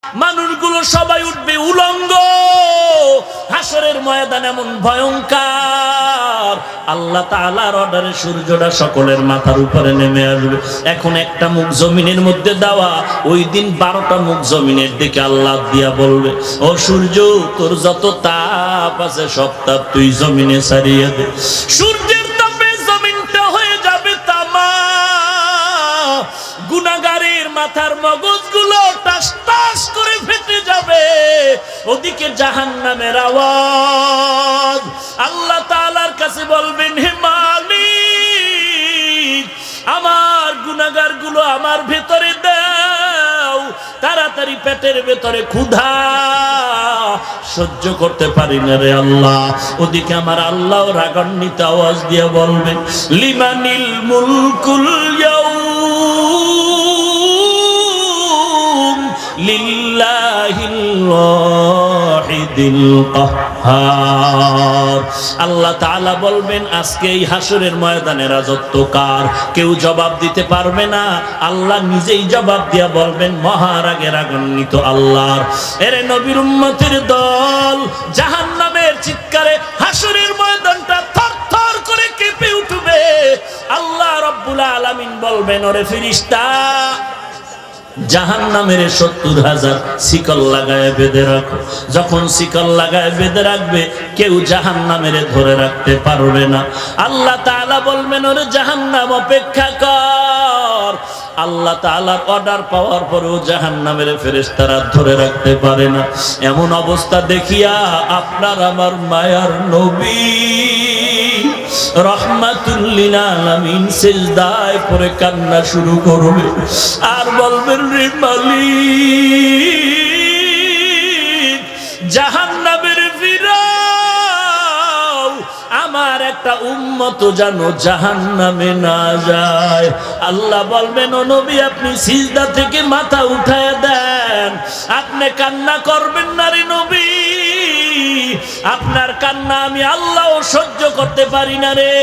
মানুষগুলো সবাই উঠবে উলঙ্গ। হাসরের ময়দান এমন ভয়ঙ্কর, আল্লাহ তাআলার অর্ডারে সূর্যটা সকলের মাথার উপরে নেমে আসবে। এখন একটা মুখ জমিনের মধ্যে দেওয়া, ওই দিন 12টা মুখ জমিনের দিকে আল্লাহ দিয়া বলবে, ও সূর্য, তোর যত তাপ আছে সব তাপ তুই জমিনে ছাড়িয়ে দে। সূর্যের তাপে জমিনটা হয়ে যাবে তামা। গুনাহগারের মাথার মগজগুলো টাস টাস করে ফেটে যাবে। ওদিকে জাহান্নামের আওয়াজ। আল্লাহ তাআলার কাছে বলবেন, হে মালিক, আমার গুনাহগারগুলো আমার ভেতরে দাও, তাড়াতাড়ি পেটের ভেতরে ক্ষুধা সহ্য করতে পারি না রে আল্লাহ। ওদিকে আমার আল্লাহ রাগান্বিত আওয়াজ দিয়ে বলবেন, লিমানিল মুলকুল ইয়াউম লিল্লাহিল ওয়াহিদিল কাহ্হার। আল্লাহ তাআলা বলবেন, আজকে এই হাসরের ময়দানে রাজত্ব কার? কেউ জবাব দিতে পারবে না। আল্লাহ নিজেই জবাব দিয়া বলবেন, মহারাগে রাগান্বিত আল্লাহর। এরে নবীর উম্মতের দল, জাহান্নামের চিৎকারে হাসরের ময়দানটা থরথর করে কেঁপে উঠবে। আল্লাহ রাব্বুল আলামিন বলবেন, ওরে ফেরেশতা, জাহান্নামের 70,000 শিকল লাগায় বেঁধে রাখো। যখন শিকল লাগায় বেঁধে রাখবে, কেউ জাহান্নামের ধরে রাখতে পারবে না। আল্লাহ তাআলা বলবেন, ওরে জাহান্নাম, অপেক্ষা কর। আল্লাহ তাআলার অর্ডার পাওয়ার পরেও জাহান্নামের ফেরেশতারা ধরে রাখতে পারে না। এমন অবস্থা দেখিয়া আপনার আমার মায়ার নবী রহমাতুল লিল আলামিন সিজদায় পড়ে কান্না শুরু করবে আর বলবেন, রে মালিক, জাহান্নামের ফিরাও, আমার একটা উম্মত যেন জাহান্নামে না যায়। আল্লাহ বলবেন, ও নবী, আপনি সিজদা থেকে মাথা উঠায় দেন। আপনি কান্না করবেন না রে নবী, আপনার কান্না আমি আল্লাহ সহ্য করতে পারি না রে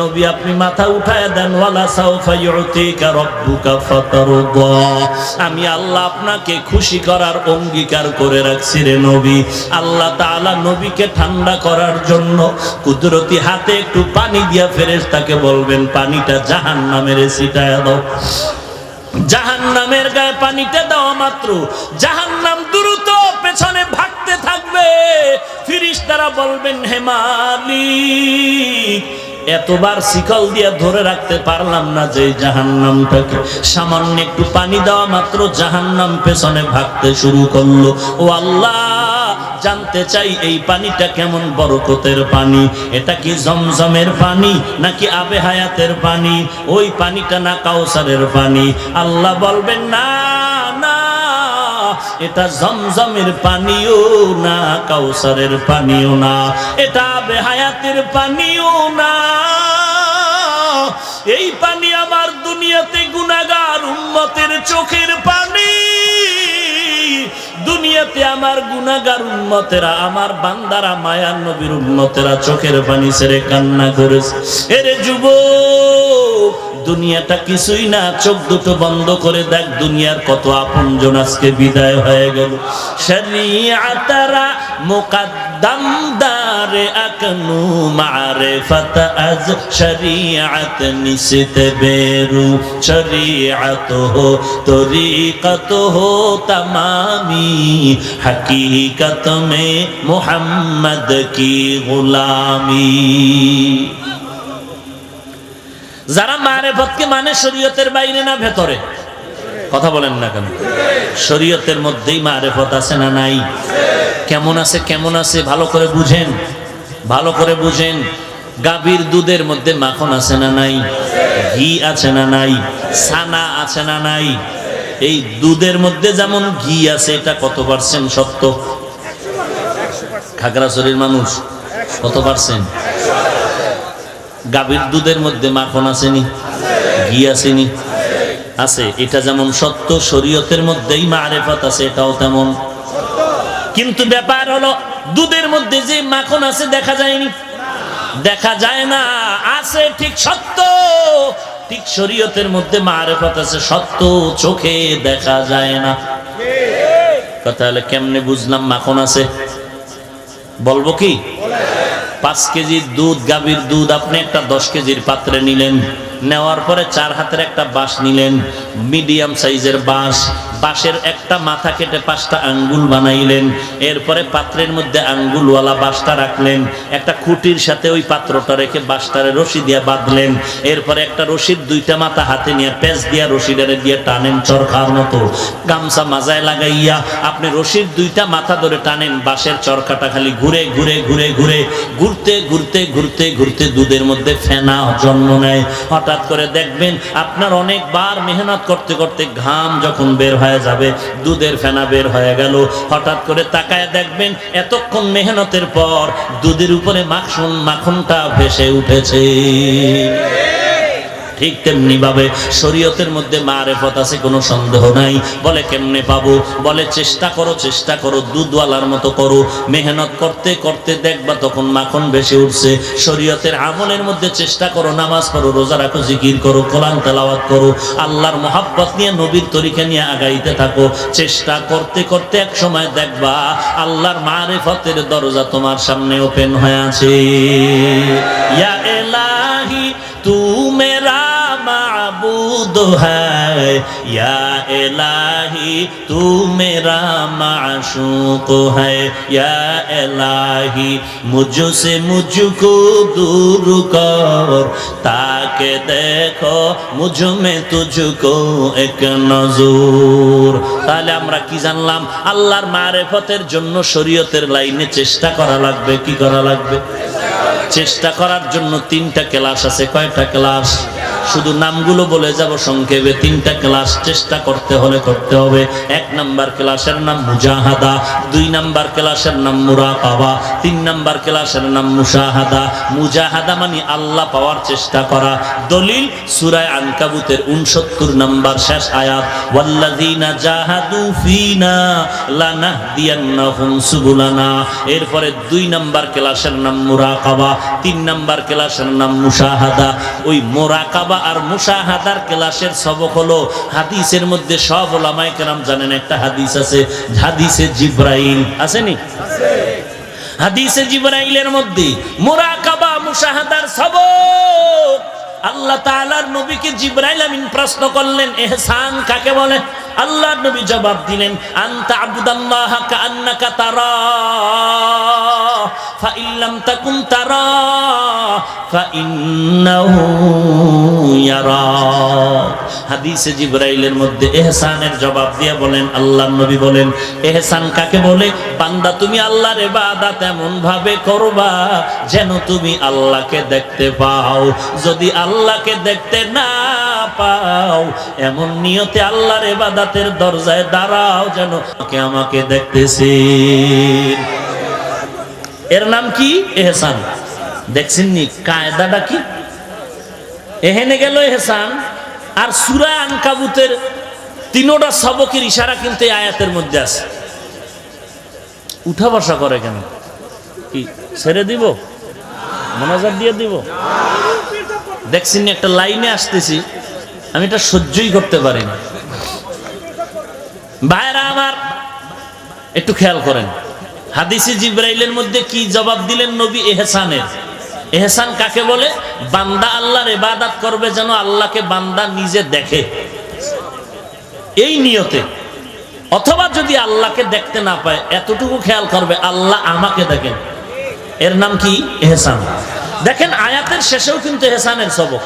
নবী। আপনি মাথা উঠায় দেন। ওয়ালা সাউফা ইউতিকা রাব্বুকা ফাতারদা। আমি আল্লাহ আপনাকে খুশি করার অঙ্গীকার করে রাখছি রে নবী। আল্লাহ তাআলা নবীকে ঠান্ডা করার জন্য কুদরতি হাতে একটু পানি দিয়া ফেরেশতাকে বলবেন, পানিটা জাহান্নামের ছিটায় দাও। জাহান্নামের গায়ে পানিটা দেওয়া মাত্র জাহান্নাম দ্রুত পেছনে ভাগতে থাকবে। ফেরেশতারা বলবেন, হে মালিক, এতবার শিকল দিয়ে ধরে রাখতে পারলাম না যে জাহান্নামটাকে। সামান্য একটু পানি দেওয়া মাত্র জাহান্নাম পেছনে ভাগতে শুরু করলো। ও আল্লাহ, জানতে চাই এই পানিটা কেমন বরকতের পানি? এটা কি জমজমের পানি নাকি আবে হায়াতের পানি? ওই পানিটা না কাউসারের পানি? আল্লাহ বলবেন, না না, এটা জমজমের পানিও না, কাউসারের পানিও না, এটা আবে হায়াতের পানিও না। এই পানি আমার দুনিয়াতে গুনাহগার উম্মতের চোখের পানি। দুনিয়াতে আমার গুনাহগার উম্মতেরা, আমার বান্দারা, মায়ার নবীর উম্মতেরা চোখের পানি ছেড়ে কান্না করেছে। এরে যুবক, দুনিয়াটা কিছুই না, চোখ দুটো বন্ধ করে দেখ, দুনিয়ার কত আপনজন আজকে বিদায় হয়ে গেল। শরিয়াতারা মুকদ্দম দারে আকনু মারিফাত আজ শরিয়াত নিশত বেরু শরিয়াত হো তরিকত হো তমামি হकीकत में मोहम्मद की गुलामी। যারা মারিফতকে মানে শরীয়তের বাইরে না ভেতরে? কথা বলেন না কেন? শরীয়তের মধ্যেই মারিফত আছে না নাই? কেমন আছে? কেমন আছে? ভালো করে বুঝেন, ভালো করে বুঝেন। গাভীর দুধের মধ্যে মাখন আছে না নাই? ঘি আছে না নাই? ছানা আছে না নাই? এই দুধের মধ্যে যেমন ঘি আছে, এটা কত পার্সেন্ট সত্য? খাগড়াছড়ির মানুষ কত পার্সেন্ট? গাভীর দুধের মধ্যে মাখন আসেনি, ঘি আসেনি? আছে। এটা যেমন সত্য, শরীয়তের মধ্যেই মারিফত আছে, এটাও তেমন। কিন্তু ব্যাপার হলো, দুধের মধ্যে যে মাখন আছে দেখা যায়নি, দেখা যায় না, আছে ঠিক সত্য। ঠিক শরীয়তের মধ্যে মারিফত আছে, সত্য, চোখে দেখা যায় না। কথা হলে কেমনে বুঝলাম মাখন আছে? বলবো কি? 5 কেজি দুধ, গাভীর দুধ আপনি একটা 10 কেজির পাত্রে নিলেন, নেওয়ার পরে 4 হাতের একটা বাঁশ নিলেন, মিডিয়াম সাইজের বাঁশ, বাঁশের একটা মাথা কেটে 5টা আঙ্গুল বানাইলেন, এরপরে পাত্রের মধ্যে আঙ্গুলওয়ালা বাঁশটা রাখলেন, একটা খুঁটির সাথে ওই পাত্রটা রেখে বাঁশটারে রশি দিয়ে বাঁধলেন, এরপরে একটা রশির 2টা মাথা হাতে নিয়ে পেঁচ দিয়া রশিটারে দিয়ে টানেন চরকার মতো, গামছা মাজায় লাগাইয়া আপনি রশির 2টা মাথা ধরে টানেন, বাঁশের চরকাটা খালি ঘুরে ঘুরে ঘুরে ঘুরে ঘুরতে ঘুরতে ঘুরতে ঘুরতে দুধের মধ্যে ফেনা জন্ম নেয়। হঠাৎ করে দেখবেন আপনার অনেকবার মেহনত করতে করতে ঘাম যখন বের হয়ে যাবে, দুধের ফেনা বের হয়ে গেল, হঠাৎ করে তাকায় দেখবেন এতক্ষণ মেহনতের পর দুধের উপরে মাখনটা ভেসে উঠেছে। ঠিক তেমনি ভাবে শরীয়তের মধ্যে মারেফত আছে, কোনো সন্দেহ নাই। বলে কেমনে পাবো? বলে চেষ্টা করো দুধওয়ালার মতো করো, মেহনত করতে করতে দেখবা তখন মাখন ভেসে উঠছে। শরীয়তের আমলের মধ্যে চেষ্টা করো, নামাজ পড়ো, রোজা রাখো, জিকির করো, কোরআন তেলাওয়াত করো, আল্লাহর মহাব্বত নিয়ে নবীর তরিকা নিয়ে আগাইতে থাকো। চেষ্টা করতে করতে এক সময় দেখবা আল্লাহর মারেফতের দরজা তোমার সামনে ওপেন হয়ে আছে। ইয়া ইলাহি तू मेरा माबूद है, या इलाही तू मेरा माशूक है, या इलाही मुझसे मुझको दूर कर, ताकि देखो मुझ में तुझको एक नजूर। তাহলে আমরা কি জানলাম? আল্লাহর মারেফতের জন্য শরীয়তের লাইনে চেষ্টা করা লাগবে। কি করা লাগবে? চেষ্টা করার জন্য 3টা ক্লাস আছে। কয়টা ক্লাস? শুধু নামগুলো বলে যাব সংক্ষেপে। 3টা ক্লাস চেষ্টা করতে হলে করতে হবে। 1 নাম্বার ক্লাসের নাম মুজাহাদা, 2 নাম্বার ক্লাসের নাম মুরাকাবা, 3 নাম্বার ক্লাসের নাম মুশাহাদা। মুজাহাদা মানে আল্লাহ পাওয়ার চেষ্টা করা। দলিল সূরা আনকাবুতের 69 নাম্বার শেষ আয়াত, ওয়াল্লাযীনা জাহাদু ফিনা লানাহদিয়ান্নাহুম সুবুলানা। এরপরে 2 নাম্বার ক্লাসের নাম মুরাকাবা, 3 নাম্বার ক্লাসের নাম মুশাহাদা। ওই মুরাকাবা আর মুশাহাদার ক্লাসের সবক হলো হাদিসের মধ্যে সব উলামায়ে কেরাম জানেন একটা হাদিস আছে, হাদিসে জিবরাইল। আসেনি? হাদিসে জিবরাইলের মধ্যে মুরাকাবা মুশাহাদার সবক। আল্লাহ তাআলার নবীকে জিবরাইল আমিন প্রশ্ন করলেন, ইহসান কাকে বলে? আল্লাহর নবী জবাব দিলেন, আনতা আবুদাল্লাহা কাআন্নাকা তারা ফা ইল্লাম তাকুন তারা ফা ইন্নাহু ইয়ারা। হাদিসে জিবরাইলের মধ্যে ইহসানের জবাব দিয়ে বলেন, আল্লাহর নবী বলেন, ইহসান কাকে বলে? বান্দা তুমি আল্লাহর ইবাদত এমন ভাবে করবা যেন তুমি আল্লাহকে দেখতে পাও। যদি আল্লাহকে দেখতে না পাও, এমন নিয়তে আল্লাহর ইবাদতের দরজায় দাঁড়াও যেন আমাকে দেখতেছে। এর নাম কি? ইহসান। দেখছেন নি কায়দাটা কি? এখানে গেল ইহসান। আর সূরা আনকাবুতের 3টা সবকের ইশারা কিন্তু এই আয়াতের মধ্যে আছে। উঠা বসা করে কেন? কি ছেড়ে দিব? মোনাজাত দিয়ে দিব? দেখছেন একটা লাইনে আসতেছি, আমি এটা সহ্যই করতে পারি না। ভাইরা আমার একটু খেয়াল করেন, হাদিসে জিবরাইলের মধ্যে কি জবাব দিলেন নবী ইহসানের? ইহসান কাকে বলে? বান্দা আল্লাহর ইবাদত করবে যেন আল্লাহকে বান্দা নিজে দেখে, এই নিয়তে। অথবা যদি আল্লাহকে দেখতে না পায়, এতটুকু খেয়াল করবে আল্লাহ আমাকে দেখেন। এর নাম কি? ইহসান। দেখেন আয়াতের শেষেও কিন্তু ইহসানের সবক,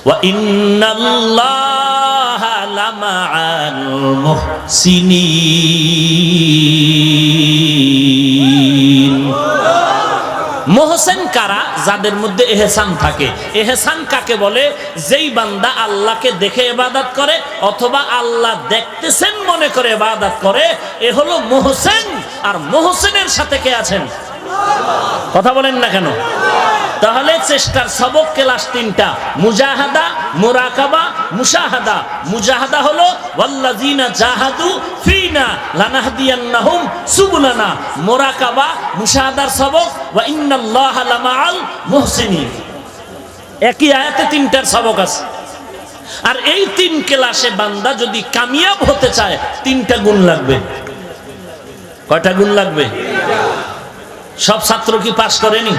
ওয়া ইন্নাল্লাহা লামাআল মুহসিনিন। মুহসিন কারা? যাদের মধ্যে ইহসান থাকে। ইহসান কাকে বলে? যেই বান্দা আল্লাহকে দেখে ইবাদত করে অথবা আল্লাহ দেখতেছেন মনে করে ইবাদত করে, এ হলো মুহসিন। আর মুহসিনের সাথে কে আছেন? কথা বলেন না কেন? তাহলে চেষ্টার সবক ক্লাস 3টা, মুজাহাদা, মুরাকাবা, মুশাহাদা। মুজাহাদা হলো ওয়াল্লাযীনা জাহাদু ফিনা লানাহদিয়ান্নাহুম সুবুলানা। মুরাকাবা মুশাহাদার সবক ওয়া ইন্নাল্লাহা লামাআল মুহসিনিন। একই আয়াতে 3টার সবক আছে। আর এই 3 ক্লাসে বান্দা যদি কামিয়াব হতে চায় 3টা গুণ লাগবে। কয়টা গুণ লাগবে? সব ছাত্র কি পাস করেনি?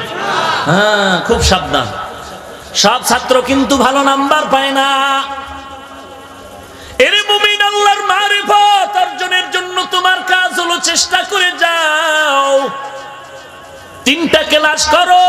হ্যাঁ, খুব সাবধান। সব ছাত্র কিন্তু ভালো নাম্বার পায় না। এরে মুমিন, আল্লাহর মারিফত অর্জনের জন্য তোমার কাজ হলো চেষ্টা করে যাও। 3টা ক্লাস করো।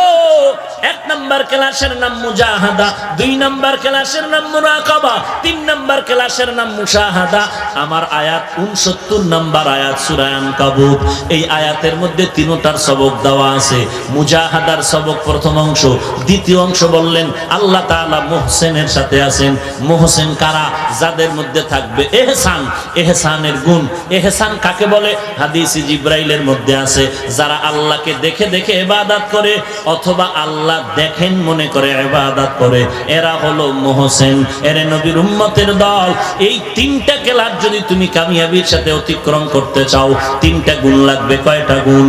1 নাম্বার ক্লাসের নাম মুজাহাদা, 2 নাম্বার ক্লাসের নাম মুরাকাবা, 3 নাম্বার ক্লাসের নাম মুশাহাদা। আমার আয়াত 69 নাম্বার আয়াত সূরা আনকাবুত। এই আয়াতের মধ্যে 3টার সবক দেওয়া আছে। মুজাহাদার সবক প্রথম অংশ, দ্বিতীয় অংশ বললেন আল্লাহ তাআলা মুহসিনের সাথে আছেন। মুহসিন কারা? যাদের মধ্যে থাকবে ইহসান, ইহসানের গুণ। ইহসান কাকে বলে? হাদিসে জিবরাইলের মধ্যে আছে, যারা আল্লাহকে দেখে দেখে ইবাদত করে অথবা আল্লাহ দেখেন মনে করে ইবাদত করে, এরা হলো মুহসিন। এরে নবীর উম্মতের দল, এই 3টা ক্লাস যদি তুমি কামিয়াবির সাথে অতিক্রম করতে চাও, 3টা গুণ লাগবে। কয়টা গুণ?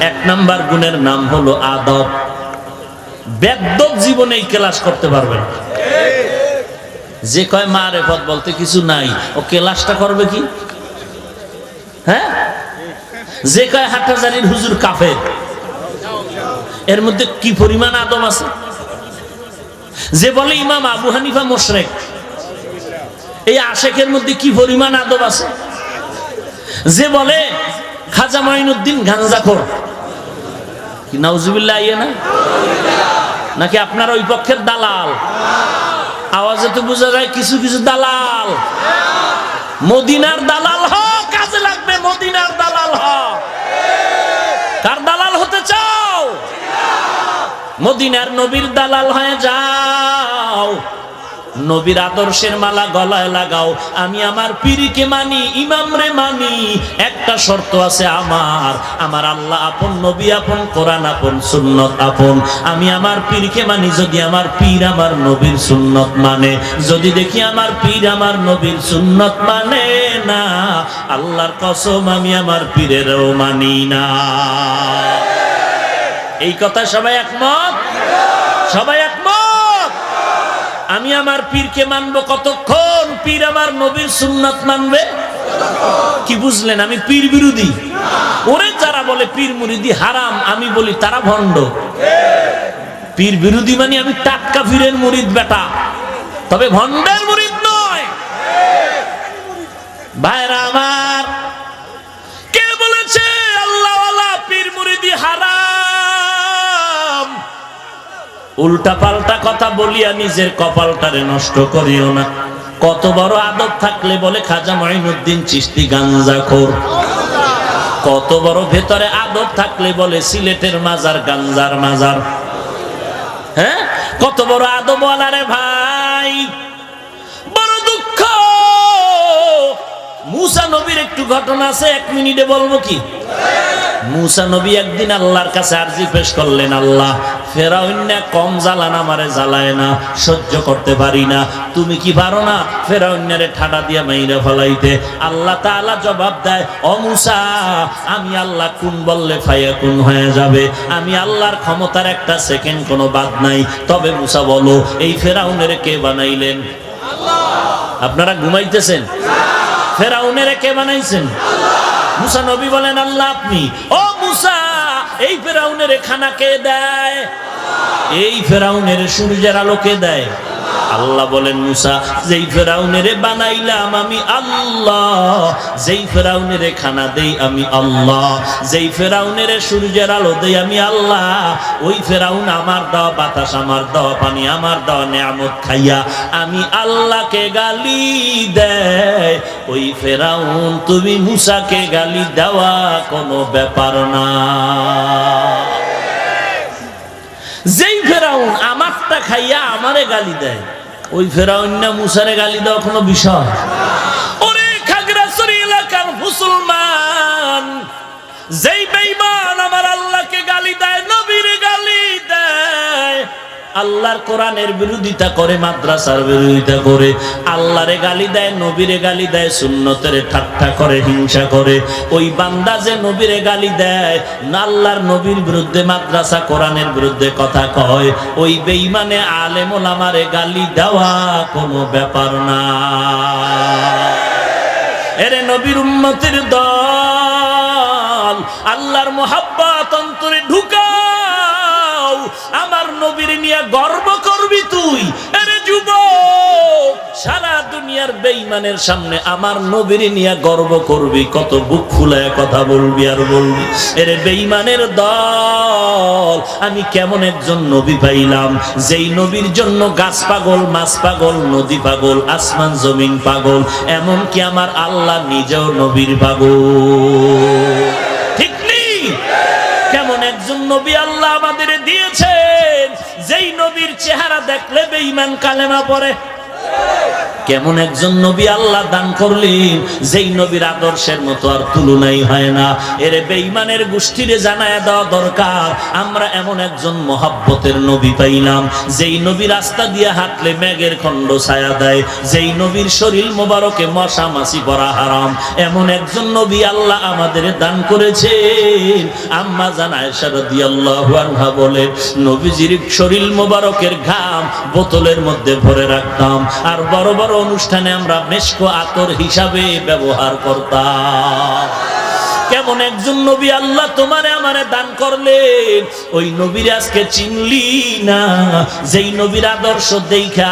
1 নাম্বার গুণের নাম হলো আদব। বেদ্যপ জীবনে এই ক্লাস করতে পারবেন। যে কয় মারেফত বলতে কিছু নাই, ও ক্লাসটা করবে কি? হ্যাঁ, যে কয় হাটহাজারীর হুজুর কাফের, এর মধ্যে কি পরিমাণ আদব আছে? যে বলে ইমাম আবু হানিফা মুশরিক, এই আশেকের মধ্যে কি পরিমাণ আদব আছে? যে বলে খাজা মাইনুদ্দিন গাঞ্জাখোর, কি নাউজুবিল্লাহ ইয়ে না? নাকি আপনার ওই পক্ষের দালাল? আওয়াজে তো বোঝা যায় কিছু কিছু দালাল। মদিনার দালাল হ, কাজে লাগবে। মদিনার দালাল হ। কার দালাল হতে চাও? মদিনার নবীর দালাল হয়ে যাও। নবীর আদর্শের মালা গলায় লাগাও। আমি আমার পীরকে মানি, ইমামরে মানি। একটা শর্ত আছে আমার আল্লাহ আপন, নবী আপন, কোরআন আপন, সুন্নত আপন। আমি আমার পীরকে মানি যদি আমার পীর আমার নবীর সুন্নত মানে। যদি দেখি আমার পীর আমার নবীর সুন্নত মানে না, আল্লাহর কসম আমি আমার পীরেরও মানি না। এই কথা সবাই একমত? সবাই একমত? আমি আমার পীরকে মানবো কতক্ষণ পীর আমার নবীর সুন্নাত মানবে। কি বুঝলেন? আমি পীর বিরোধী। ওরে যারা বলে পীর মুরিদি হারাম, আমি বলি তারা ভণ্ড। পীর বিরোধী মানে আমি টাটকা পীরের মুরিদ বেটা, তবে ভণ্ডের মুরিদ নয়। ভাইরা আমার, কে বলেছে আল্লাহওয়ালা পীর মুরিদি হারাম? উল্টা পাল্টা কথা বলিয়া নিজের কপালটারে নষ্ট করিও না। কত বড় আদব থাকলে বলে খাজা মাইনুদ্দিন চিশতি গাঞ্জাখোর। কত বড় ভেতরে আদব থাকলে বলে সিলেটের মাজার গাঞ্জার মাজার। হ্যাঁ, কত বড় আদবওয়ালা রে ভাই। বড় দুঃখ। মুসা নবীর একটু ঘটনা আছে, 1 মিনিটে বলবো কি? মুসা নবী একদিন আল্লাহর কাছে আরজি পেশ করলেন, আল্লাহ ফেরাউন কম জ্বালান আমারে জ্বালায় না, সহ্য করতে পারি না। তুমি কি পারো না ফেরাউনের ঠাডা দিয়া মাইরা ফলাইতে? আল্লাহ তাআলা জবাব দেয়, ও মুসা, আমি আল্লাহ কোন বললে ফায়াকুন হয়ে যাবে। আমি আল্লাহর ক্ষমতার একটা সেকেন্ড কোনো বাদ নাই। তবে মুসা বলো, এই ফেরাউনের কে বানাইলেন? আল্লাহ। আপনারা ঘুমাইতেছেন? ফেরাউনের কে বানাইছেন? মুসা নবী বলেন, আল্লাহ আপনি। ও মুসা, এই ফেরাউনের খানা কে দেয়? এই ফেরাউনের সূর্যের আলো কে দেয়? আল্লাহ বলেন, মুসা, যেই ফেরাউনের বানাইলাম আমি আল্লাহ, যেই ফেরাউনের খানা দেই আমি আল্লাহ, যেই ফেরাউনের সূর্যের আলো দেই আমি আল্লাহ, ওই ফেরাউন আমার দেওয়া বাতাস, আমার দেওয়া পানি, আমার দেওয়া নেয়ামত খাইয়া আমি আল্লাহকে গালি দেয়। ওই ফেরাউন তুমি মুসাকে গালি দেওয়া কোনো ব্যাপার না। যেই ফেরাউন আমারটা খাইয়া আমারে গালি দেয়, ওই ফেরাউন না মুসারে গালি দেওয়া কোনো বিষয়? ওরে খাগড়াছড়ি এলাকার মুসলমান, যেই বেঈমান আমার আল্লাহকে গালি দেয়, নবীরে গালি দেয়, আল্লাহর কোরআনের বিরোধিতা করে, মাদ্রাসার বিরোধিতা করে, আল্লাহরে গালি দেয়, নবীরে গালি দেয়, সুন্নতের ঠাট্টা করে, হিংসা করে, ওই বান্দা যে নবীরে গালি দেয়, আল্লাহর নবীর বিরুদ্ধে, মাদ্রাসা কোরআনের বিরুদ্ধে কথা কয়, ওই বেঈমানে আলেম ওলামারে গালি দেওয়া কোনো ব্যাপার না। এরে নবীর উম্মতের দল, নবীর নিয়ে গর্ব করবি তুই? আরে যুবক, সারা দুনিয়ার বেঈমানের সামনে আমার নবীর নিয়ে গর্ব করবি, কত বুক ফুলায় কথা বলবি আর বলবি। এরে বেঈমানের দল, আমি কেমন একজন নবী পাইলাম যেই নবীর জন্য গাছ পাগল, মাছ পাগল, নদী পাগল, আসমান জমিন পাগল, এমনকি আমার আল্লাহ নিজেও নবীর পাগল। ঠিক নেই? কেমন একজন নবী আল্লাহ আমাদের দিয়েছেন যেই নবীর চেহারা দেখলে বেঈমান কালেমা পড়ে। কেমন একজন নবী আল্লাহ দান করলেন যেই নবীর আদর্শের মতো আর তুলনাই হয় না। এর বেঈমানের গোষ্ঠীরে জানায় দেওয়া দরকার আমরা এমন একজন মহাব্বতের নবী পাইলাম যেই নবী রাস্তা দিয়ে হাঁটলে মেঘের খণ্ড ছায়া দেয়, যেই নবীর শরীর মোবারকে মশা মাছি পড়া হারাম, এমন একজন নবী আল্লাহ আমাদের দান করেছেন। আম্মা জান আয়েশা রাদিয়াল্লাহু আনহা বলে, নবীজির শরীর মোবারকের ঘাম বোতলের মধ্যে ভরে রাখতাম আর বড় বড় অনুষ্ঠানে আমরা মেশকো আতর হিসাবে ব্যবহার করতাম। কেমন একজন নবী আল্লাহ তোমারে আমারে দান করলেন, ওই নবীর আজকে চিনলি না যেই নবীর আদর্শ দেখা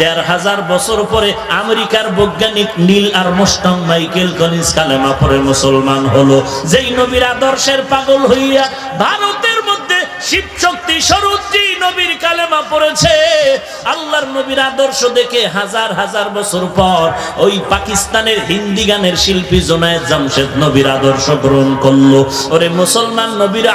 ১৫০০ বছর পরে আমেরিকার বৈজ্ঞানিক নীল আর্মস্ট্রং মাইকেল কলিন্স কালেমা পড়ে মুসলমান হলো, যেই নবীর আদর্শের পাগল হইয়া ভারতের মধ্যে শিব শক্তি সরুদ্দি নবীর কালেমা পড়েছে। আল্লাহর নবীর আদর্শ দেখে হাজার হাজার বছর পর ওই পাকিস্তানের হিন্দি গানের শিল্পী জোনায়েদ জামশেদ নবীর আদর্শ গ্রহণ করলো। ওরে মুসলমান নবীর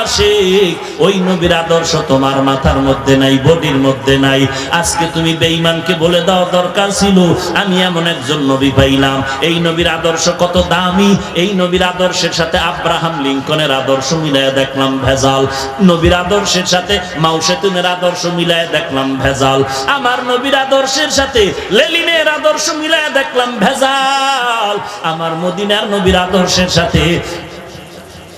আশিক, ওই নবীর আদর্শ তোমার মাথার মধ্যে নাই, বডির মধ্যে নাই। আজকে তুমি বেঈমানকে বলে দাও দরকার ছিল আমি এমন একজন নবী পাইলাম, এই নবীর আদর্শ কত দামি, এই নবীর আদর্শের সাথে আব্রাহাম লিঙ্কনের আদর্শ মিলাইয়া দেখলাম ভেজাল, নবীর আদর্শের সাথে মাও সেতুনের আদর্শ মিলাইয়া দেখলাম ভেজাল, আমার নবীর আদর্শের সাথে লেনিনের আদর্শ মিলাইয়া দেখলাম ভেজাল, আমার মদিনার নবীর আদর্শের সাথে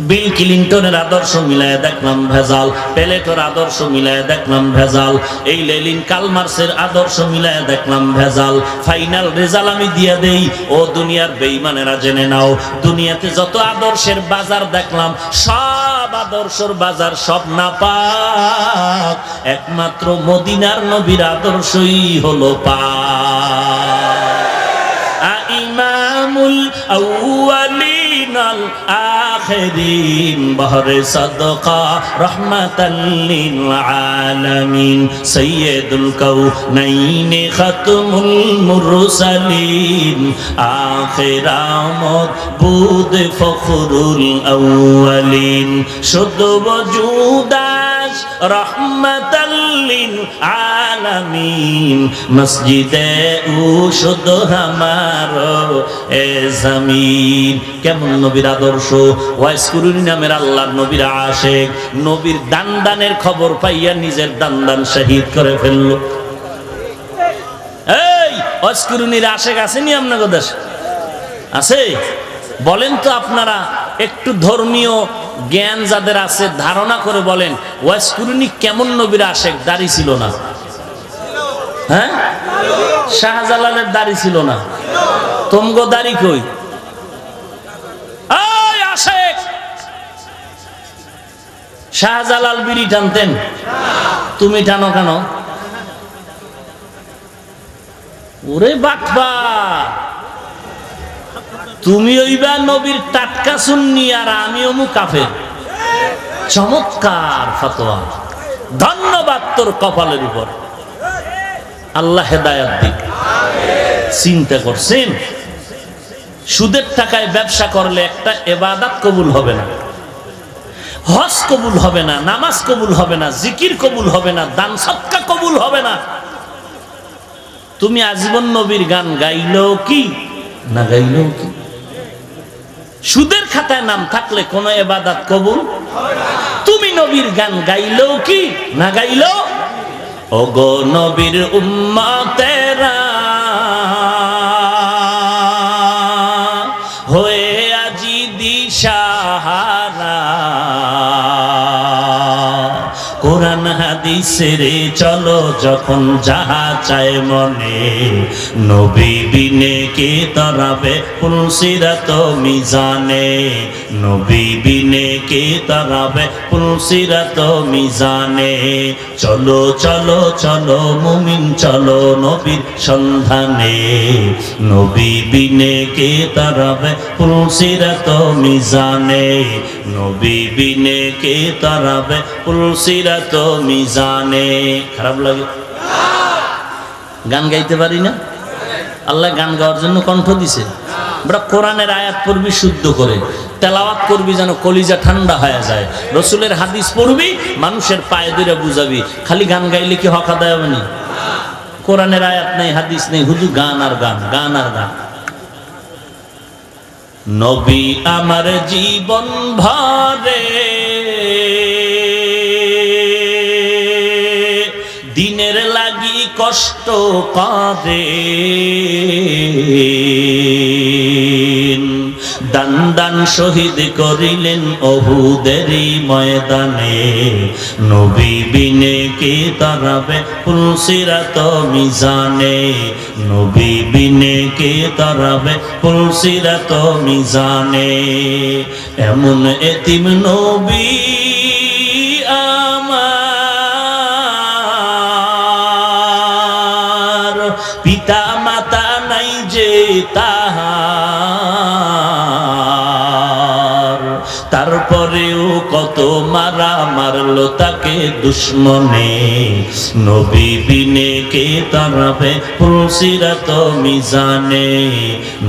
বিল ক্লিনটনের আদর্শ মিলায় দেখলাম ভেজাল, প্লেটোর আদর্শ মিলায় দেখলাম ভেজাল, এই লেনিন কালমার্সের আদর্শ মিলায় দেখলাম ভেজাল। ফাইনাল রেজাল্ট আমি দিয়ে দেই, ও দুনিয়ার বেঈমানেরা জেনে নাও, দুনিয়াতে যত আদর্শের বাজার দেখলাম সব আদর্শের বাজার সব নাপাক, একমাত্র মদিনার নবীর আদর্শই হলো পাক। ইমামুল আউয়ালিন আল আখিরিন বহরে সাদকা রাহমাতাল লিল আলামিন সাইয়্যিদুল কাউনাইন খাতমুল মুরসালিন আখিরামত বুদ ফখরুল আউয়ালিন শুদ্ধ ওজুদাস রাহমাতাল লিল আলামিন মসজিদে ও শুদ্ধ হামারো এ জমিন। কেমন নবীর আদর্শ! ওয়াইসকুরুনি নামের আল্লাহর নবীর আশিক, নবীর দান খবর পাইয়া নিজের দান শহীদ করে ফেলল। এই ওয়াইসকুরুনির আশিক আসেনি আপনাদের দেশে? আছে? বলেন তো আপনারা, একটু ধর্মীয় জ্ঞান যাদের আছে ধারণা করে বলেন ওয়াইসকুরুনি কেমন নবীর আশিক? দাড়ি ছিল না? হ্যাঁ, শাহজালালের দাড়ি ছিল না? তোমগো দাড়ি কই? আশিক শাহজালাল বিড়ি টানতেন, তুমি টানো কেন? ওরে বাবা, তুমি ওইবা নবীর টাটকা সুন্নি আর আমি অমু কাফের। চমৎকার ফতোয়া, ধন্যবাদ তোর কপালের উপর, আল্লাহ হেদায়েত দিক। চিন্তা করছেন সুদের টাকায় ব্যবসা করলে একটা ইবাদত কবুল হবে না, হজ কবুল হবে না, নামাজ কবুল হবে না, জিকির কবুল হবে না, দান সদকা কবুল হবে না। তুমি আজীবন নবীর গান গাইলেও কি না গাইলেও কি, সুদের খাতায় নাম থাকলে কোনো ইবাদত কবুল হবে না। তুমি নবীর গান গাইলেও কি না গাইলেও, ওগো নবীর উম্মতেরা হয়ে আজি দিশাহারা, কোরআন হাদিসে রে চলো যখন যাহা চায় মনে, নবী বিনে কে তরাবে পুলসিরাত মিজানে, নবী বিনে কে তরাবে পুলসিরাত মিজানে। চলো চলো চলো মুমিন চলো নবীর সন্ধানে, নবী বিনে কে তরাবে পুলসিরাত মিজানে, নবী বিনে কে তরাবে পুলসিরাত মিজানে। খারাপ লাগে? গান গাইতে পারি না? আল্লাহ গান গাওয়ার জন্য কণ্ঠ দিছে। আমরা কোরআনের আয়াত পড়বি শুদ্ধ করে, তেলাওয়াত করবি যেন কলিজা ঠান্ডা হয়ে যায়, রসুলের হাদিস পড়বি মানুষের পায়ে ধরে বুঝাবি। খালি গান গাইলে কি হক আদায় হবে না? কোরআনের আয়াত নেই, হাদিস নেই, শুধু গান আর গান, গান আর গান। নবী আমার জীবন ভরে দিনের লাগি কষ্ট করে, দান দান শহীদ করিলেন অহুদেরই ময়দানে, নবী বিনে কে তরাবে পুলসিরাত মিজানে, নবী বিনে কে তরাবে পুলসিরাত মিজানে। এমন এতিম নবী আমার, পিতা মাতা নাই যে তাহার, তারপরেও কত মারা মারলো তাকে দুশ্মনে, নবী বিনে কে তরাবে পুলসিরাত মিজানে,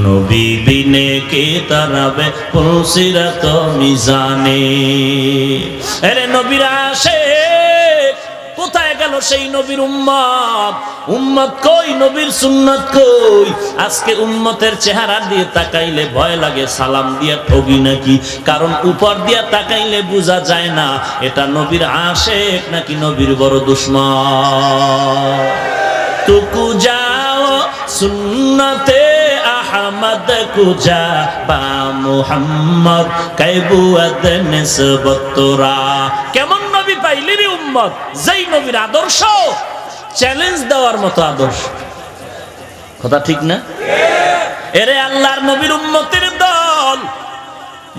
নবী বিনে কে তরাবে পুলসিরাত মিজানে। আরে নবীর আশিক কোথায় গেল সেই নবীর উম্মত? উম্মত কই? নবীর সুন্নাত কই? আজকে উম্মতের চেহারা দিয়ে তাকাইলে ভয় লাগে সালাম দিয়া ঠগি নাকি, কারণ উপর দিয়া তাকাইলে বোঝা যায় না এটা নবীর আশিক নাকি নবীর বড় দুশমন। তুকু যাও সুন্নতে আহমদ কুজা বা মুহাম্মদ কাইবুয়াদ নিসবত তোরা। কেমন নবী পাইলি রে উম্মত? যেই নবীর আদর্শ চ্যালেঞ্জ দেওয়ার মতো আদর্শ। কথা ঠিক না? এরে আল্লাহর নবীর উম্মতের দল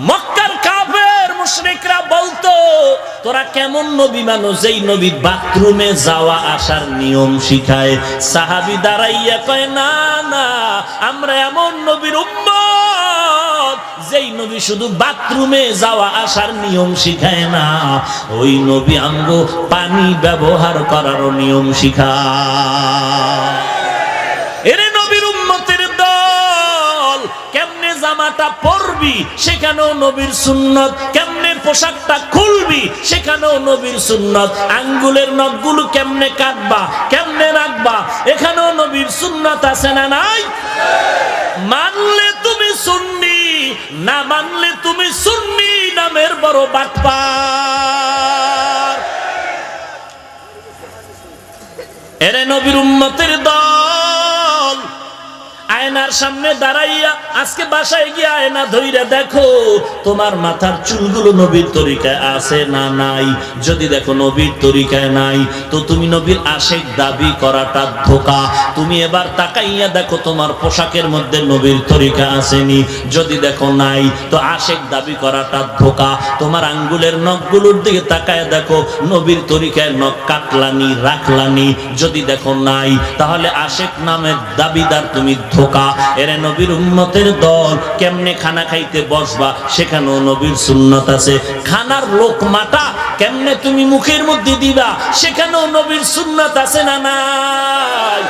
মক্কার কাফের মুশরিকরা বলতো তোরা কেমন নবী মানো যেই নবী বাথরুমে যাওয়া আসার নিয়ম শিখায়। সাহাবী দাঁড়াইয়া কয় না না, আমরা এমন নবীর উম্মত যেই নবী শুধু বাথরুমে যাওয়া আসার নিয়ম শিখায় না, ওই নবী আমগো পানি ব্যবহার করারও নিয়ম শিখায়। এরে নবীর উম্মতের দল কেমনে জামাটা পরবি সেখানেও নবীর সুন্নত, কেমনে পোশাকটা খুলবি সেখানেও নবীর সুন্নত, আঙ্গুলের নখগুলো কেমনে কাটবা কেমনে রাখবা এখানেও নবীর সুন্নত আছে না নাই? মানলে তুমি সুন্নি, না মানলে তুমি সুন্নি নামের বড় বাটপার। এরে নবীর উম্মতের দল আয়নার সামনে দাঁড়াইয়া আজকে বাসায় গিয়ে আয়না ধইরা দেখো তোমার মাথার চুলগুলো নবীর তরিকায় আছে না নাই। যদি দেখো নবীর তরিকায় নাই তো তুমি নবীর আশিক দাবি করাটা ধোঁকা। তুমি এবার তাকাইয়া দেখো তোমার পোশাকের মধ্যে নবীর তরিকা আসেনি, যদি দেখো নাই তো আশিক দাবি করাটা ধোঁকা। তোমার আঙ্গুলের নখগুলোর দিকে তাকায় দেখো নবীর তরিকায় নখ কাটলানি রাখলানি, যদি দেখো নাই তাহলে আশিক নামের দাবিদার তুমি ধোঁকা। এরে নবীর উম্মতের দল কেমনে খানা খাইতে বসবা সেখানেও নবীর সুন্নত আছে। খানার লোকমাটা কেমনে তুমি মুখের মধ্যে দিবা সেখানেও নবীর সুন্নত আছে না নাই?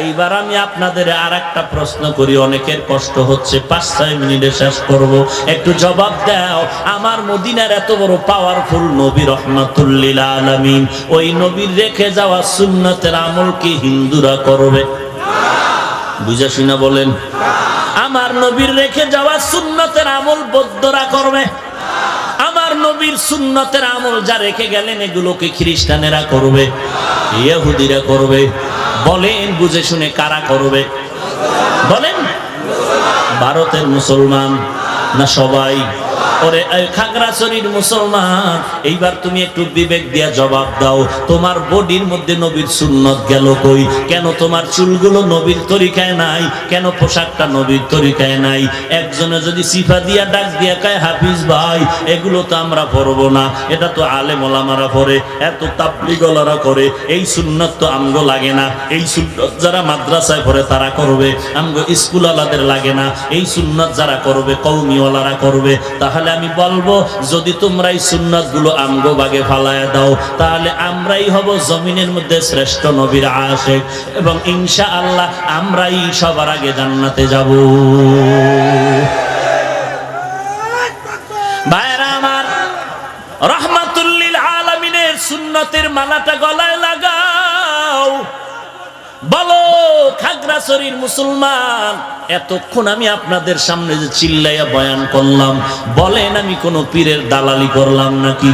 এইবার আমি আপনাদের আর একটা প্রশ্ন করি, অনেকের কষ্ট হচ্ছে, 5-6 মিনিটে শেষ করব, একটু জবাব দাও। আমার মদিনার এত বড় পাওয়ারফুল নবী রহমাতুল লিল আলামিন, ওই নবীর রেখে যাওয়া সুন্নতের আমল কি হিন্দুরা করবে? বুঝা শুনা বলেন। আমার নবীর রেখে যাওয়া সুন্নতের আমল বৌদ্ধরা করবে? আমার নবীর সুন্নতের আমল যা রেখে গেলেন এগুলোকে খ্রিস্টানেরা করবে, ইহুদিরা করবে? বলেন বুঝে শুনে কারা করবে? বলেন। ভারতের মুসলমান না সবাই? ওরে খাগড়াছড়ির মুসলমান, এইবার তুমি একটু বিবেক দিয়া জবাব দাও, তোমার বডির মধ্যে নবীর সুন্নত গেল কই? কেন তোমার চুলগুলো নবীর তরিকায় নাই? কেন পোশাকটা নবীর তরিকায় নাই? একজনে যদি সিফা দিয়া ডাক দিয়া কয় হাফিজ ভাই, এগুলো তো আমরা পড়বো না, এটা তো আলেম ওলামারা পড়ে, এত তাবলীগওয়ালারা করে, এই সুন্নত তো আমগো লাগে না। এই সুন্নত যারা মাদ্রাসায় পড়ে তারা করবে, আমগো স্কুল ওয়ালাদের লাগে না। এই সুন্নত যারা করবে কওমিওয়ালারা করবে। তাহলে আমি বলবো, যদি তোমরা এই সুন্নত গুলো আমগো বাগে ফালায়া দাও, তাহলে আমরাই হব জমিনের মধ্যে শ্রেষ্ঠ নবীর আশিক, এবং ইনশাআল্লাহ আমরাই সবার আগে জান্নাতে যাব। ভাইরা আমার, রাহমাতুল লিল আলামিনের সুন্নতের মালাটা গলায় লাগাও। বলো খাগড়াছড়ির মুসলমান, এতক্ষণ আমি আপনাদের সামনে যে চিল্লাইয়া বয়ান করলাম, বলেন আমি কোন পীরের দালালি করলাম নাকি?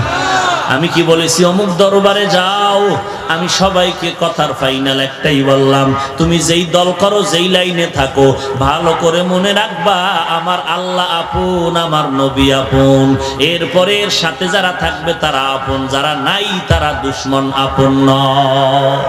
আমি কি বলেছি অমুক দরবারে যাও? আমি সবাইকে কথার ফাইনাল একটাই বললাম, তুমি যেই দল করো, যেই লাইনে থাকো, ভালো করে মনে রাখবা আমার আল্লাহ আপন, আমার নবী আপন। এরপরে এর সাথে যারা থাকবে তারা আপন, যারা নাই তারা দুশমন, আপন নয়।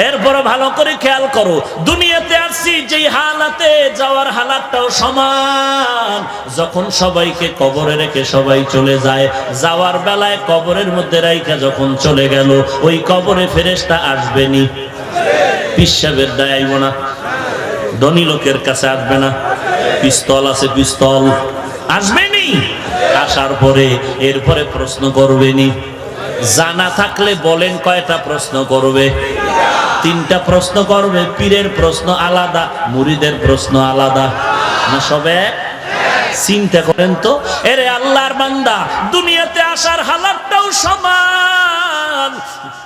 এরপর ভালো করে খেয়াল করো, দুনিয়াতে আসছি যেই হালাতে, যাওয়ার হালাতটাও সমান। যখন সবাইকে কবরে রেখে সবাই চলে যায়, যাওয়ার বেলায় কবরের মধ্যে রাইখা যখন চলে গেল, ওই কবরে ফেরেশতা আসবে নি? পিসাবের দায় আইব না? ধনী লোকের কাছে আসবে না? পিস্তল আছে, পিস্তল আসবে নি? আসার পরে এরপরে প্রশ্ন করবে নি? জানা থাকলে বলেন কয়টা প্রশ্ন করবে? 3টা প্রশ্ন করবে। পীরের প্রশ্ন আলাদা, মুরিদের প্রশ্ন আলাদা না? সবে চিন্তা করেন তো। এরে আল্লাহর বান্দা, দুনিয়াতে আসার হালাতটাও সমান,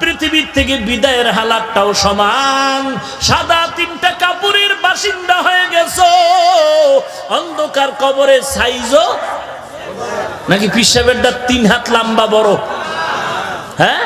পৃথিবীর থেকে বিদায়ের হালাতটাও সমান। সাদা 3টা কাপড়ের বাসিন্দা হয়ে গেছো, অন্ধকার কবরের সাইজও নাকি পিসাবেরটা 3 হাত লম্বা বড়? হ্যাঁ,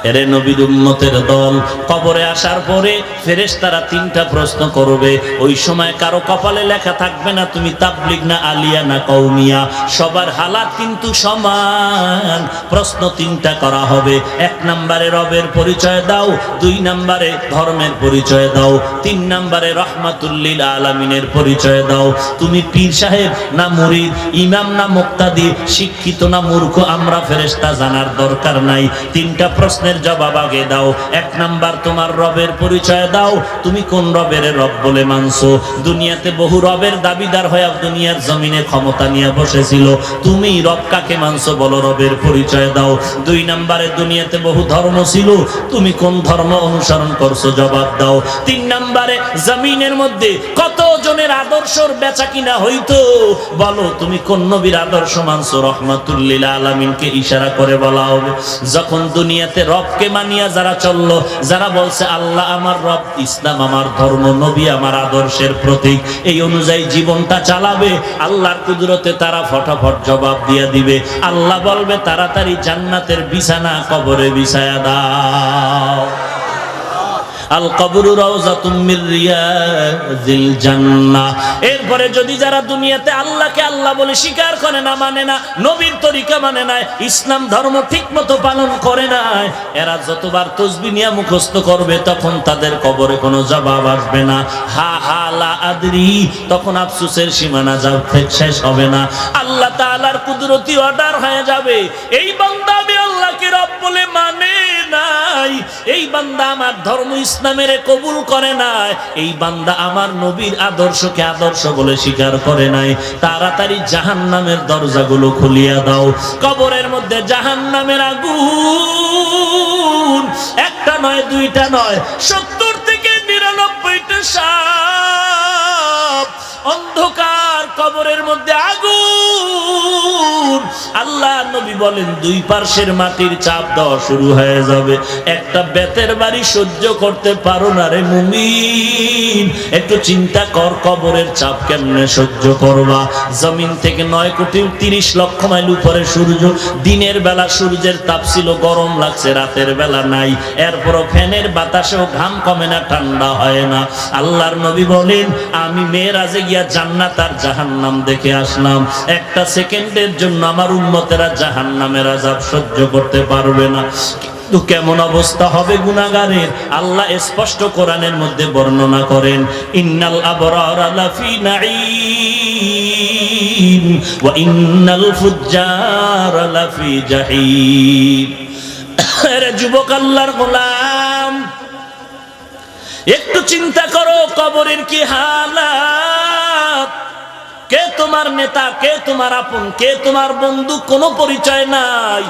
এরে নবীর উম্মতের দল, কবরে আসার পরে ফেরেশতারা 3টা প্রশ্ন করবে। ওই সময় কারো কপালে লেখা থাকবে না তুমি তাবলিগ না আলিয়া না কওমিয়া, সবার হালাত কিন্তু সমান। প্রশ্ন 3টা করা হবে। 1 নম্বরে রবের পরিচয় দাও, 2 নম্বরে ধর্মের পরিচয় দাও, 3 নম্বরে রাহমাতুল লিল আলামিনের পরিচয় দাও। তুমি পীর সাহেব না মুরিদ, ইমাম না মুক্তাদি, শিক্ষিত না মূর্খ, আমরা ফেরেশতা জানার দরকার নাই। 3টা প্রশ্নের জবাব আগে দাও। 1 নাম্বার তোমার রবের পরিচয় দাও, তুমি কোন রবের রব বলে মানছো? দুনিয়াতে বহু রবের দাবিদার হয়ে দুনিয়ার জমিনে ক্ষমতা নিয়ে বসেছিল, তুমি রব কাকে মানছো বলো, রবের পরিচয় দাও। 2 নাম্বারে দুনিয়াতে বহু ধর্ম ছিল, তুমি কোন ধর্ম অনুসরণ করছো, জবাব দাও। 3 নাম্বারে জমিনের মধ্যে কত জনের আদর্শর বেচা কিনা হইতো, বলো তুমি কোন নবীর আদর্শ মানছো? রাহমাতুল লিল আলামিনকে ইশারা করে বলা হবে। যখন দুনিয়াতে রবকে মানিয়া যারা চললো, যারা বলছে আল্লাহ আমার রব, ইসলাম আমার ধর্ম, নবী আমার আদর্শের প্রতীক, এই অনুযায়ী জীবনটা চালাবে, আল্লাহর কুদরতে তারা ফটাফট জবাব দিয়ে দিবে। আল্লাহ বলবে তাড়াতাড়ি জান্নাতের বিছানা কবরে বিছায়া দাও। আল কবরু রাউযাতুম মির রিয়াজিল জান্নাহ। এরপরে যদি যারা দুনিয়াতে আল্লাহকে আল্লাহ বলে স্বীকার করে না, মানে না, নবীর তরিকা মানে না, ইসলাম ধর্ম ঠিকমতো পালন করে না, এরা যতবার তাসবিহ নিয়ে মুখস্থ করবে তখন তাদের কবরে কোনো জবাব আসবে না। হা হা লা আদরি, তখন আফসোসের সীমানা শেষ হবে না। আল্লাহ তাআলার কুদরতি অর্ডার হয়ে যাবে, এই বান্দা আমি আল্লাহকে রব বলে মানে নাই, এই বান্দা আমার ধর্ম ইসলামের কবুল করে নাই, এই বান্দা আমার নবীর আদর্শকে আদর্শ বলে স্বীকার করে নাই, তাড়াতাড়ি জাহান্নামের দরজাগুলো খুলিয়া দাও। কবরের মধ্যে জাহান্নামের আগুন একটা নয়, 2টা নয়, 70 থেকে 99টা সাপ। অন্ধকার কবরের মধ্যে আগুন। আল্লাহ নবী বলেন দুই পার্শ্বের মাটির চাপ দেওয়া শুরু হয়ে যাবে। একটা বেতের বাড়ি সহ্য করতে পারো না রে মুমিন, একটু চিন্তা কর কবরের চাপ কেমনে সহ্য করবা। জমিন থেকে 9,30,00,000 মাইল উপরে সূর্য, দিনের বেলা সূর্যের তাপ ছিল, গরম লাগছে, রাতের বেলা নাই, এরপরও ফ্যানের বাতাসেও ঘাম কমে না, ঠান্ডা হয় না। আল্লাহর নবী বলেন আমি মেরাজে গিয়া জান্নাত আর জাহান্নাম দেখে আসলাম, একটা সেকেন্ডের জন্য আমার উম্মতেরা জাহান্নামের আযাব সহ্য করতে পারবে না। তো কেমন অবস্থা হবে গুনাহগারের, আল্লাহ স্পষ্ট কোরআনের মধ্যে বর্ণনা করেন, ইন্নাল আবরারা লাফি নাঈম ওয়া ইন্নাল ফুজ্জারা লাফি জাহিম। আরে যুবক আল্লাহর গোলাম, একটু চিন্তা করো কবরের কি হালাত। কে তোমার নেতা, কে তোমার আপন, কে তোমার বন্ধু, কোনো পরিচয় নাই।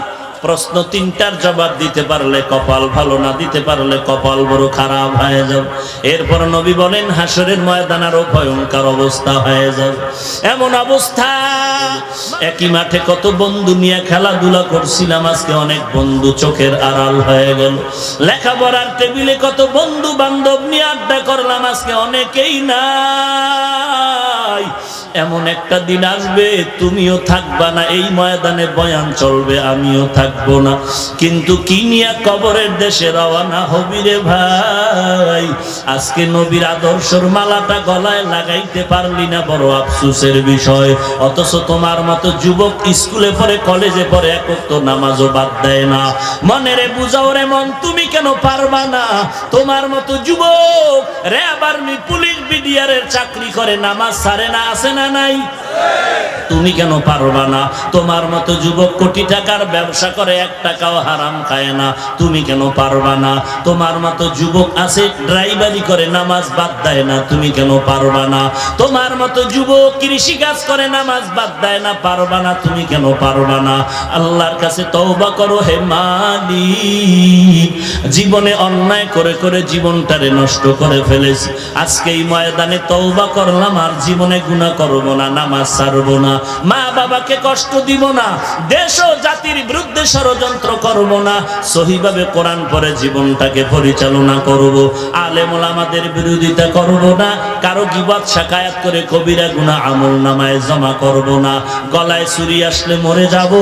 প্রশ্ন তিনটার জবাব দিতে পারলে কপাল ভালো, না দিতে পারলে কপাল বড় খারাপ হয়ে যাবে। এরপর নবী বলেন হাসরের ময়দান আরো ভয়ঙ্কর অবস্থা হয়ে যাবে। এমন অবস্থা, একই মাঠে কত বন্ধু নিয়ে খেলাধুলা করছিলাম, আজকে অনেক বন্ধু চোখের আড়াল হয়ে গেল। লেখাপড়ার টেবিলে কত বন্ধু বান্ধব নিয়ে আড্ডা করলাম, আজকে অনেকেই নাই। এমন একটা দিন আসবে তুমিও থাকবা না, এই ময়দানে বয়ান চলবে, আমিও থাকবো না। কিন্তু কি নিয়ে কবরের দেশে রওনা হবি রে ভাই? আজকে নবীর আদর্শর মালাটা গলায় লাগাইতে পারলি না, বড় আফসোসের বিষয়। অথচ তোমার মতো যুবক স্কুলে পড়ে, কলেজে পড়ে, একক তো নামাজও বাদ দেয় না। মনে রে বুঝাও রে মন, তুমি কেন পারবা না? তোমার মতো যুবক র্যাব, আর্মি, পুলিশ, বিডিআরের চাকরি করে, নামাজ ছাড়ে না, আছে না নাই? তুমি কেন পারবা না? তোমার মতো যুবক কোটি টাকার ব্যবসা করে, 1 টাকাও হারাম খায় না, তুমি কেন পারবা না? তোমার মতো যুবক আছে ড্রাইভারি করে, নামাজ বাদ দেয় না, তুমি কেন পারবা না? তোমার মতো যুবক কৃষি কাজ করে, নামাজ বাদ দেয় না, পারবা না, তুমি কেন পারবা না? আল্লাহর কাছে তওবা করো হে মালিক, জীবনে অন্যায় করে করে জীবনটারে নষ্ট করে ফেলেছি, আজকে এই ময়দানে তওবা করলাম, আর জীবনে গুনাহ করব না, নামাজ ছাড়ব না, মা বাবাকে কষ্ট দিব না, দেশ ও জাতির বিরুদ্ধে ষড়যন্ত্র করব না, সহিভাবে কোরআন পড়ে জীবনটাকে পরিচালনা করব, আলেম ওলামাদের বিরোধিতা করব না, কারো গীবত শাকায়াত করে কবিরা গুনাহ আমলনামায় জমা করব না, গলায় ছুরি আসলে মরে যাব,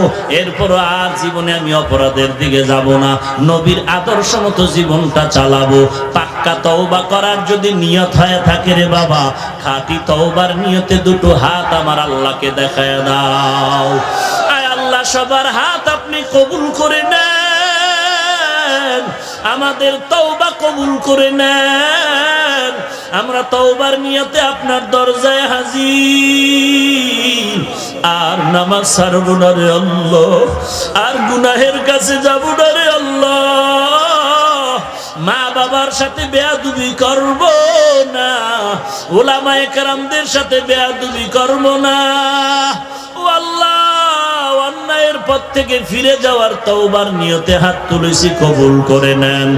এরপর আর জীবনে আমি অপরাধের দিকে যাব না, নবীর আদর্শ মতো জীবনটা চালাবো। পাক্কা তওবা করার যদি নিয়ত হয়ে থাকে রে বাবা, খাঁটি তওবার নিয়তে দুটো হাত আমার আল্লাহকে দেখায় দাও। আয় আল্লাহ, সবার হাত আপনি কবুল করে নেন, আমাদের তওবা কবুল করে নেন। আমরা তওবার নিয়তে আপনার দরজায় হাজির, আর নামাজ ছাড়ব না রে আল্লাহ, আর গুনাহের কাছে যাব না রে আল্লাহ, মা বাবার সাথে বেয়াদবি করব না, উলামায়ে কেরামদের সাথে বেয়াদবি করব না। ও আল্লাহ, অন্যায়ের পথ থেকে ফিরে যাওয়ার তওবার নিয়তে হাত তুলেছি, কবুল করে নেন।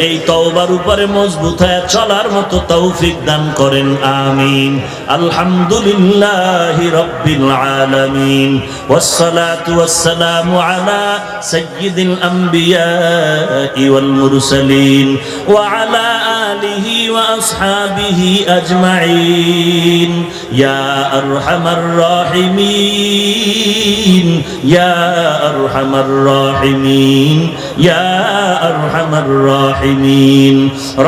এই তওবার উপরে মজবুত হয়ে চলার মতো তৌফিক দান করেন, আমিন। আলহামদুলিল্লাহি রাব্বিল আলামিন, ওয়াসসালাতু ওয়াসসালামু আলা সাইয়্যিদিল আমবিয়াই ওয়াল মুরসালিন ওয়া আলা আলিহি ওয়া আসহাবিহি আজমাইন, ইয়া আরহামার রাহিমিন, ইয়া আরহামার রাহিমিন, ইয়া আরহামার রাহিমিন।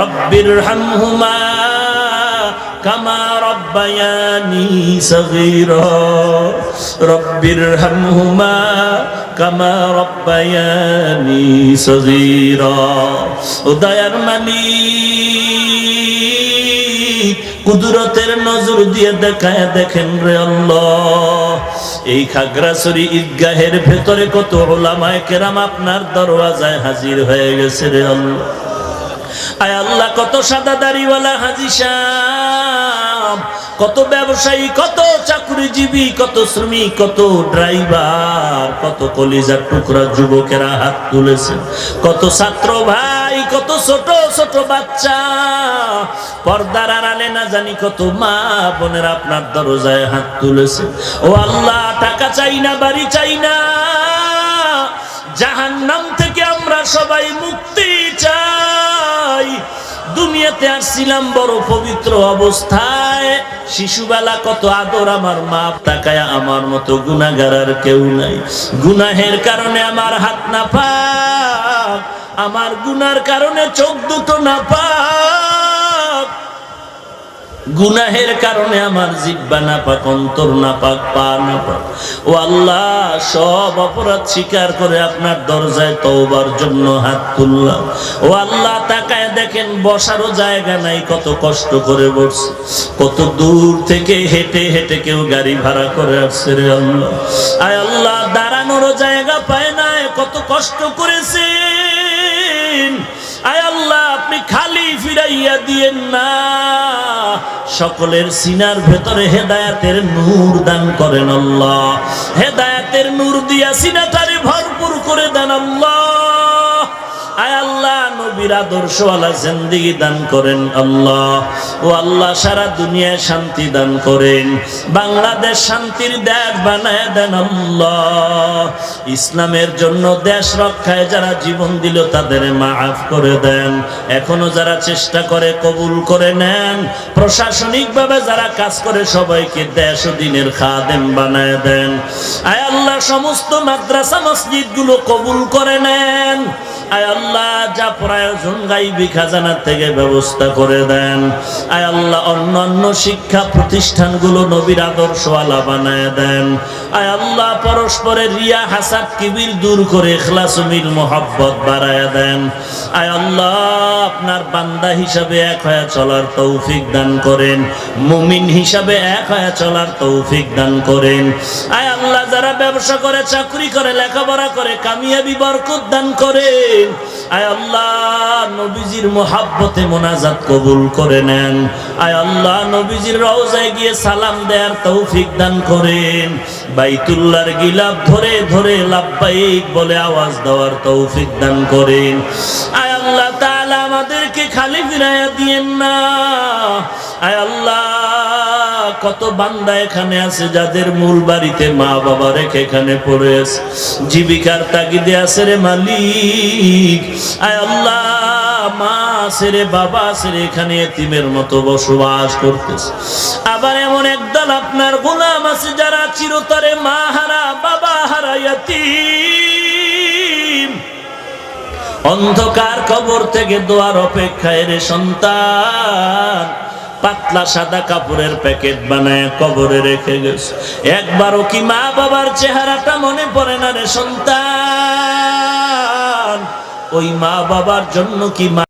রব্বিরহামহুমা কামা রব্বায়ানি সগীরা, রব্বিরহামহুমা কামা রব্বায়ানি সগীরা। ও দয়ার মালিক, কুদরতের নজর দিয়ে দেখায় দেখেন রে আল্লাহ, এই খাগড়াছড়ি ঈদগাহের ভেতরে কত উলামায়ে কেরাম আপনার দরওয়াজায় হাজির হয়ে গেছে রে আল্লাহ। আয় আল্লাহ, কত সাদা দাড়িওয়ালা হাজী সাহেব, কত ব্যবসায়ী, কত চাকরিজীবী, কত শ্রমিক, কত ড্রাইভার, কত কলিজার টুকরা যুবকেরা হাত তুলেছেন, কত ছাত্র ভাই, কত ছোট ছোট বাচ্চা, পর্দার আড়ালে না জানি কত মা বোনেরা আপনার দরজায় হাত তুলেছে। ও আল্লাহ, টাকা চাই না, বাড়ি চাই না, জাহান্নাম থেকে আমরা সবাই মুক্তি চাই। দুনিয়াতে আসছিলাম বড় পবিত্র অবস্থায়, শিশুবেলা কত আদর, আমার মা তাকায় আমার মতো গুনাহগার আর কেউ নাই। গুনাহের কারণে আমার হাত না পাক, আমার গুনার কারণে চোখ দুটো না পাক, গুনাহের কারণে আমার জিহ্বা না পাক, অন্তর না পাক, পা না পাক। ও আল্লাহ, সব অপরাধ স্বীকার করে আপনার দরজায় তওবার জন্য হাত তুললাম। ও আল্লাহ, তাকায় দেখেন বসারও জায়গা নাই, কত কষ্ট করে বসছে, কত দূর থেকে হেঁটে হেঁটে কেউ গাড়ি ভাড়া করে আসছে রে আল্লাহ। আয় আল্লাহ, দাঁড়ানোরও জায়গা পায় না, কত কষ্ট করেছেন। আয় আল্লাহ, আপনি খালি ফিরাইয়া দিয়েন না, সকলের সিনার ভেতরে হেদায়েতের নূর দান করেন আল্লাহ। হেদায়েতের নূর দিয়া সিনাটারে ভরপুর করে দেন আল্লাহ। আয় আল্লাহ, নবীর আদর্শওয়ালা জিন্দেগি দান করেন আল্লাহ। ও আল্লাহ, সারা দুনিয়ায় শান্তি দান করেন, বাংলাদেশ শান্তির দেশ বানায় দেন আল্লাহ। ইসলামের জন্য দেশ রক্ষায় যারা জীবন দিল তাদের মাফ করে দেন, এখনো যারা চেষ্টা করে কবুল করে নেন, প্রশাসনিকভাবে যারা কাজ করে সবাইকে দেশ ও দ্বীনের খাদেম বানায় দেন। আয় আল্লাহ, সমস্ত মাদ্রাসা মসজিদগুলো কবুল করে নেন। আয় আল্লাহ, যা প্রয়োজন গাইবি খাজানা থেকে ব্যবস্থা করে দেন। আয় আল্লাহ, অন্যান্য শিক্ষা প্রতিষ্ঠানগুলো নবীর আদর্শওয়ালা বানায় দেন। আয় আল্লাহ, পরস্পরের রিয়া হাসাদ কিবির দূর করে ইখলাস ও মিল মোহাব্বত বাড়ায় দেন। আয় আল্লাহ, আপনার বান্দা হিসাবে এক হয়ে চলার তৌফিক দান করেন, মুমিন হিসাবে এক হয়ে চলার তৌফিক দান করেন। আয় আল্লাহ, যারা ব্যবসা করে, চাকরি করে, লেখাপড়া করে, কামিয়াবি বরকত দান করেন। আয় আল্লাহ, নবীজির মোহাব্বতে মোনাজাত কবুল করে নেন। আয় আল্লাহ, নবীজির রওজায় গিয়ে সালাম দেওয়ার তৌফিক দান করেন, বাইতুল্লাহর গিলাফ ধরে ধরে লাব্বাইক বলে আওয়াজ দেওয়ার তৌফিক দান করেন। আয় আল্লাহ তাআলা, আমাদেরকে খালি ফিরাইয়া দিয়েন না। আয় আল্লাহ, কত বান্দা এখানে আছে যাদের মূল বাড়িতে মা বাবা রেখে এখানে পড়ে আছে, জীবিকার তাগিদে আছে রে মালিক। আয় আল্লাহ, মা আছে রে, বাবা আছে রে, এখানে এতিমের মতো বসবাস করতেছে। আবার এমন একদল আপনার গোলাম আছে যারা চিরতরে মা হারা, বাবা হারা, ইয়াতীম, অন্ধকার কবর থেকে দোয়ার অপেক্ষায় রে সন্তান পাতলা সাদা কাপড়ের প্যাকেট বানায় কবরে রেখে গেছে। একবারও কি মা বাবার চেহারাটা মনে পড়ে না রে সন্তান? ওই মা বাবার জন্য কি